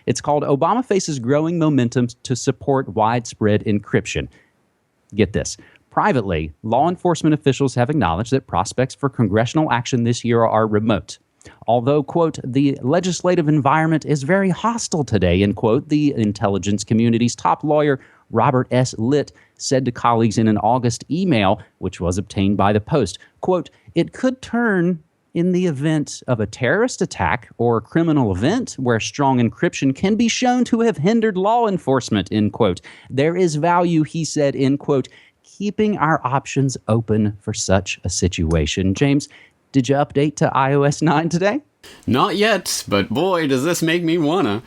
It's called Obama Faces Growing Momentum to Support Widespread Encryption. Get this. Privately, law enforcement officials have acknowledged that prospects for congressional action this year are remote. Although, quote, the legislative environment is very hostile today, end quote, the intelligence community's top lawyer, Robert S. Litt, said to colleagues in an August email, which was obtained by the Post, quote, it could turn in the event of a terrorist attack or a criminal event where strong encryption can be shown to have hindered law enforcement, end quote. There is value, he said, end quote, keeping our options open for such a situation. James, did you update to iOS 9 today? Not yet, but boy, does this make me wanna.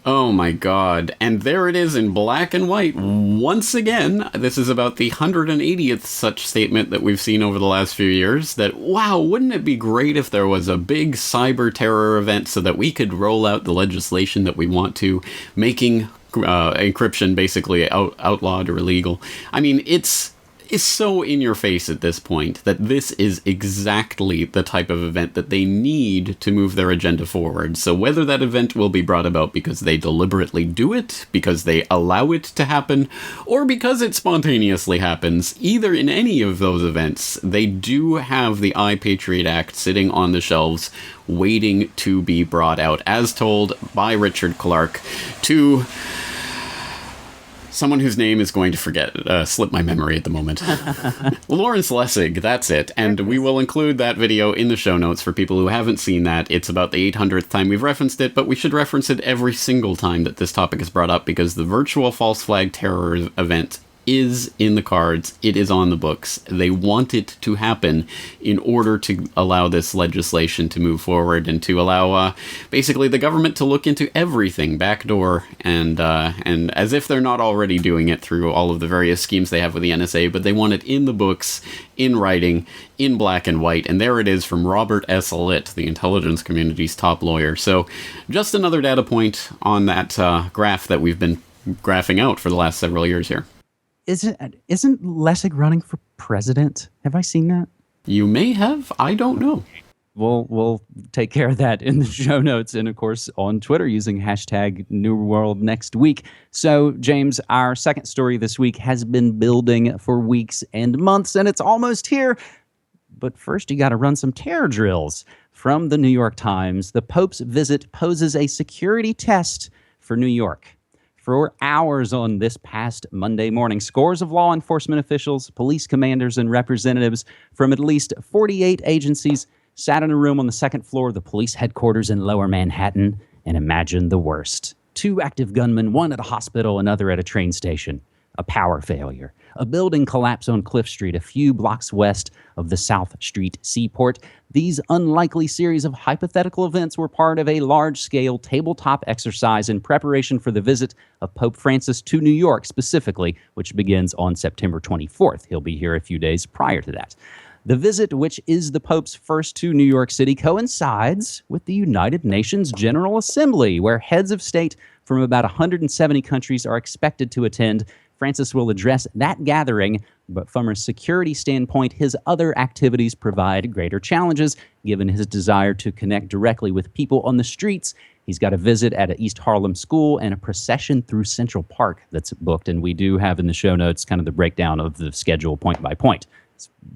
Oh my god. And there it is in black and white. Once again, this is about the 180th such statement that we've seen over the last few years that, wow, wouldn't it be great if there was a big cyber terror event so that we could roll out the legislation that we want to, making encryption basically outlawed or illegal. I mean, it's so in your face at this point that this is exactly the type of event that they need to move their agenda forward. So whether that event will be brought about because they deliberately do it, because they allow it to happen, or because it spontaneously happens, either in any of those events, they do have the iPatriot Act sitting on the shelves waiting to be brought out, as told by Richard Clarke to someone whose name is going to slip my memory at the moment. Lawrence Lessig, that's it. And we will include that video in the show notes for people who haven't seen that. It's about the 800th time we've referenced it, but we should reference it every single time that this topic is brought up because the virtual false flag terror event is in the cards. It is on the books. They want it to happen in order to allow this legislation to move forward and to allow basically the government to look into everything backdoor and as if they're not already doing it through all of the various schemes they have with the NSA, but they want it in the books, in writing, in black and white. And there it is from Robert S. Litt, the intelligence community's top lawyer. So just another data point on that graph that we've been graphing out for the last several years here. Isn't Lessig running for president? Have I seen that? You may have. I don't know. We'll take care of that in the show notes and, of course, on Twitter using hashtag New World Next Week. So, James, our second story this week has been building for weeks and months, and it's almost here. But first, you got to run some terror drills. From the New York Times, the Pope's visit poses a security test for New York. For hours on this past Monday morning, scores of law enforcement officials, police commanders, and representatives from at least 48 agencies sat in a room on the second floor of the police headquarters in Lower Manhattan and imagined the worst. 2 active gunmen, one at a hospital, another at a train station. A power failure. A building collapse on Cliff Street, a few blocks west of the South Street Seaport. These unlikely series of hypothetical events were part of a large-scale tabletop exercise in preparation for the visit of Pope Francis to New York specifically, which begins on September 24th. He'll be here a few days prior to that. The visit, which is the Pope's first to New York City, coincides with the United Nations General Assembly, where heads of state from about 170 countries are expected to attend. Francis will address that gathering, but from a security standpoint, his other activities provide greater challenges, given his desire to connect directly with people on the streets. He's got a visit at an East Harlem school and a procession through Central Park that's booked, and we do have in the show notes kind of the breakdown of the schedule point by point,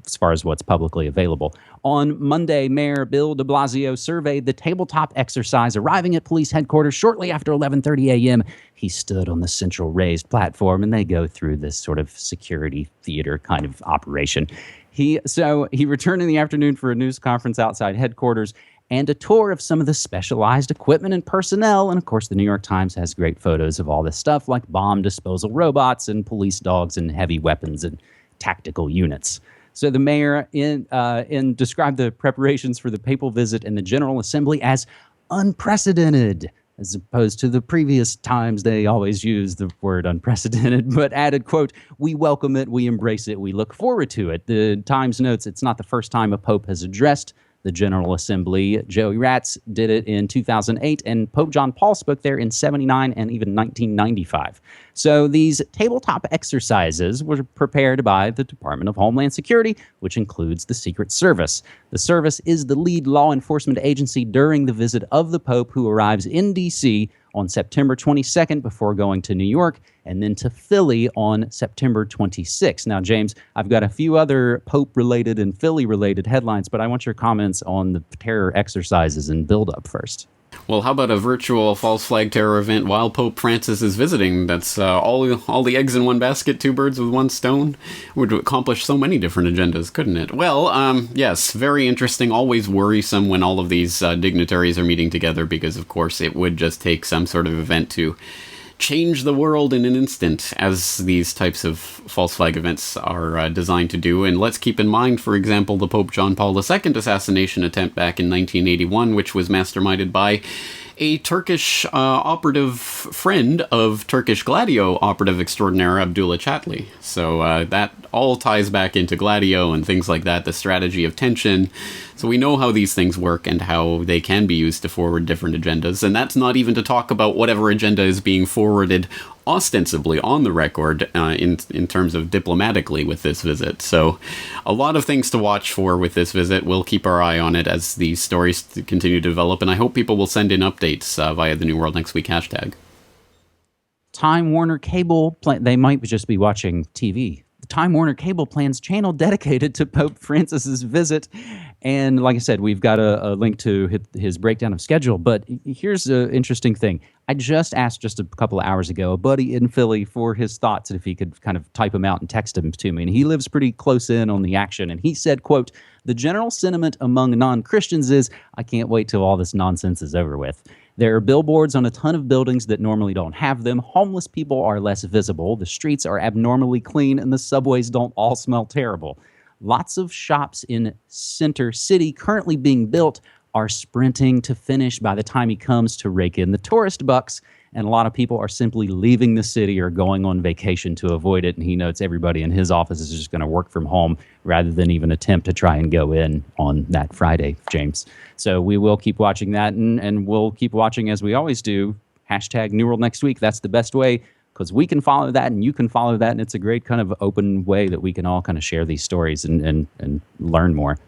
as far as what's publicly available. On Monday, Mayor Bill de Blasio surveyed the tabletop exercise. Arriving at police headquarters shortly after 11:30 a.m., he stood on the central raised platform, and they go through this sort of security theater kind of operation. He returned in the afternoon for a news conference outside headquarters and a tour of some of the specialized equipment and personnel. And, of course, the New York Times has great photos of all this stuff, like bomb disposal robots and police dogs and heavy weapons and tactical units. So the mayor described the preparations for the papal visit and the General Assembly as unprecedented, as opposed to the previous times they always use the word unprecedented, but added, quote, "We welcome it, we embrace it, we look forward to it." The Times notes it's not the first time a pope has addressed the General Assembly. Joey Ratz did it in 2008, and Pope John Paul spoke there in 79 and even 1995. So these tabletop exercises were prepared by the Department of Homeland Security, which includes the Secret Service. The service is the lead law enforcement agency during the visit of the Pope, who arrives in D.C. on September 22nd before going to New York and then to Philly on September 26th. Now, James, I've got a few other Pope-related and Philly-related headlines, but I want your comments on the terror exercises and build-up first. Well, how about a virtual false flag terror event while Pope Francis is visiting? That's all the eggs in one basket, two birds with one stone. Would accomplish so many different agendas, couldn't it? Well, yes, very interesting. Always worrisome when all of these dignitaries are meeting together because, of course, it would just take some sort of event to change the world in an instant, as these types of false flag events are designed to do. And let's keep in mind, for example, the Pope John Paul II assassination attempt back in 1981, which was masterminded by a Turkish operative friend of Turkish Gladio operative extraordinaire Abdullah Chatli. So that all ties back into Gladio and things like that, the strategy of tension. So we know how these things work and how they can be used to forward different agendas. And that's not even to talk about whatever agenda is being forwarded ostensibly on the record in terms of diplomatically with this visit. So a lot of things to watch for with this visit. We'll keep our eye on it as these stories continue to develop, and I hope people will send in updates via the New World Next Week hashtag. Time Warner Cable, they might just be watching TV. The Time Warner Cable plans channel dedicated to Pope Francis's visit. And like I said, we've got a link to his breakdown of schedule. But here's an interesting thing. I just asked just a couple of hours ago a buddy in Philly for his thoughts, and if he could kind of type them out and text them to me. And he lives pretty close in on the action. And he said, quote, "The general sentiment among non-Christians is, I can't wait till all this nonsense is over with. There are billboards on a ton of buildings that normally don't have them. Homeless people are less visible. The streets are abnormally clean, and the subways don't all smell terrible. Lots of shops in Center City currently being built are sprinting to finish by the time he comes to rake in the tourist bucks. And a lot of people are simply leaving the city or going on vacation to avoid it." And he notes everybody in his office is just going to work from home rather than even attempt to try and go in on that Friday, James. So we will keep watching that, and we'll keep watching as we always do. Hashtag New World Next Week. That's the best way, because we can follow that and you can follow that. And it's a great kind of open way that we can all kind of share these stories and learn more.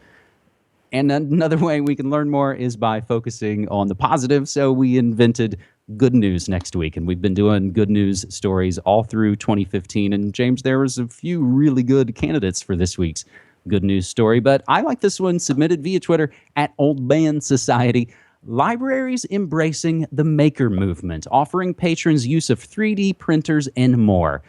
And another way we can learn more is by focusing on the positive. So we invented Good News Next Week, and we've been doing good news stories all through 2015. And James, there was a few really good candidates for this week's good news story, but I like this one submitted via Twitter at Old Man Society. Libraries embracing the maker movement, offering patrons use of 3D printers and more.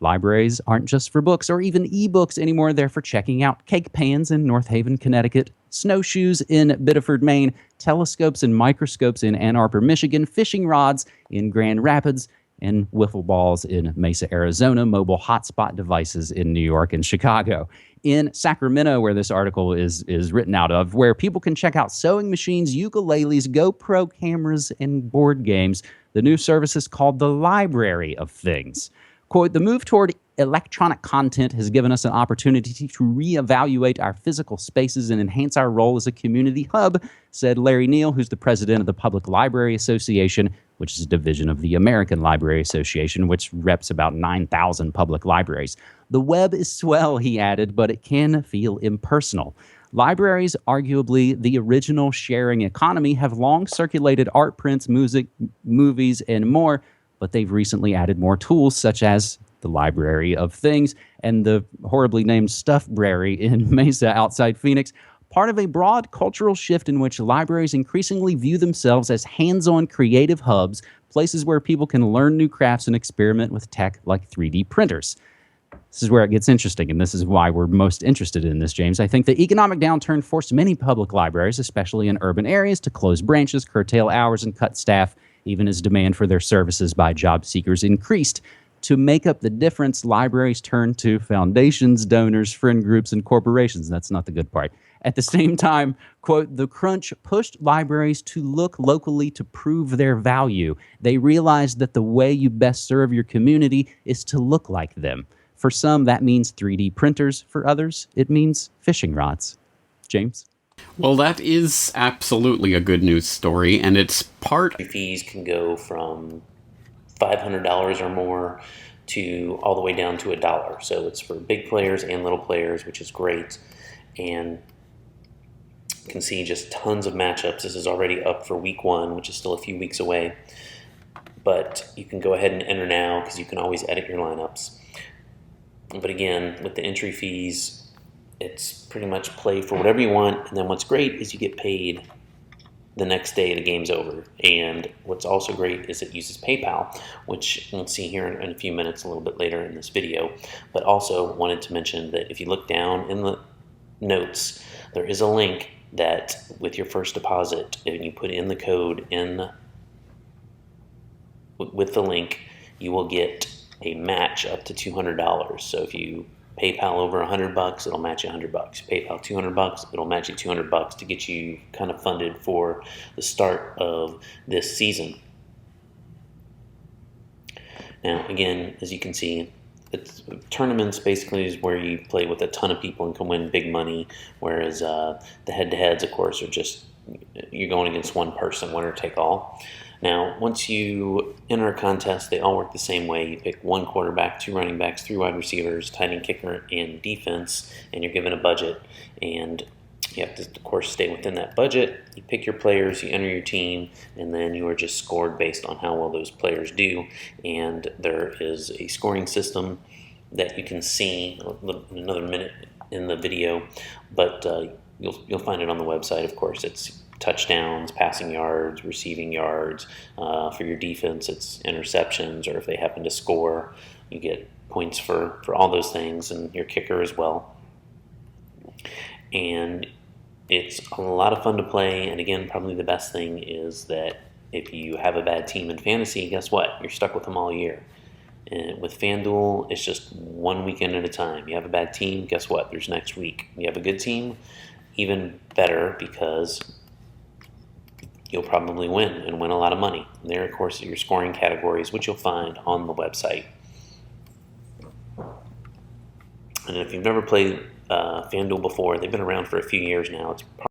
Libraries aren't just for books or even ebooks anymore. They're for checking out cake pans in North Haven, Connecticut, snowshoes in Biddeford, Maine, telescopes and microscopes in Ann Arbor, Michigan, fishing rods in Grand Rapids, and wiffle balls in Mesa, Arizona, mobile hotspot devices in New York and Chicago. In Sacramento, where this article is written out of, where people can check out sewing machines, ukuleles, GoPro cameras, and board games, the new service is called the Library of Things. Quote, "The move toward electronic content has given us an opportunity to reevaluate our physical spaces and enhance our role as a community hub," said Larry Neal, who's the president of the Public Library Association, which is a division of the American Library Association, which reps about 9,000 public libraries. "The web is swell," he added, "but it can feel impersonal. Libraries, arguably the original sharing economy, have long circulated art prints, music, movies, and more, but they've recently added more tools such as the Library of Things and the horribly named Stuffbrary in Mesa outside Phoenix, part of a broad cultural shift in which libraries increasingly view themselves as hands-on creative hubs, places where people can learn new crafts and experiment with tech like 3D printers." This is where it gets interesting, and this is why we're most interested in this, James. I think the economic downturn forced many public libraries, especially in urban areas, to close branches, curtail hours, and cut staff, even as demand for their services by job seekers increased. To make up the difference, libraries turned to foundations, donors, friend groups, and corporations. That's not the good part. At the same time, quote, "The crunch pushed libraries to look locally to prove their value. They realized that the way you best serve your community is to look like them. For some, that means 3D printers. For others, it means fishing rods." James? Well, that is absolutely a good news story, and it's part... Fees can go from $500 or more to all the way down to $1. So it's for big players and little players, which is great. And you can see just tons of matchups. This is already up for week 1, which is still a few weeks away. but you can go ahead and enter now because you can always edit your lineups. But again, with the entry fees, it's pretty much play for whatever you want, and then what's great is you get paid the next day the game's over. And what's also great is it uses PayPal, which we'll see here in a few minutes, a little bit later in this video. But also wanted to mention that if you look down in the notes, there is a link that with your first deposit, and you put in the code with the link, you will get a match up to $200. So if you PayPal over $100, it'll match you $100. PayPal $200, it'll match you $200 to get you kind of funded for the start of this season. Now, again, as you can see, tournaments basically is where you play with a ton of people and can win big money, whereas the head-to-heads, of course, are just you're going against one person, winner take all. Now, once you enter a contest, they all work the same way. You pick one quarterback, 2 running backs, 3 wide receivers, tight end, kicker, and defense, and you're given a budget. And you have to, of course, stay within that budget. You pick your players, you enter your team, and then you are just scored based on how well those players do. And there is a scoring system that you can see in another minute in the video, but you'll find it on the website, of course. It's touchdowns, passing yards, receiving yards. For your defense, it's interceptions, or if they happen to score, you get points for all those things, and your kicker as well. And it's a lot of fun to play, and again, probably the best thing is that if you have a bad team in fantasy, guess what? You're stuck with them all year. And with FanDuel, it's just one weekend at a time. You have a bad team, guess what? There's next week. You have a good team, even better, because you'll probably win and win a lot of money. And there, of course, are your scoring categories, which you'll find on the website. And if you've never played FanDuel before, they've been around for a few years now. It's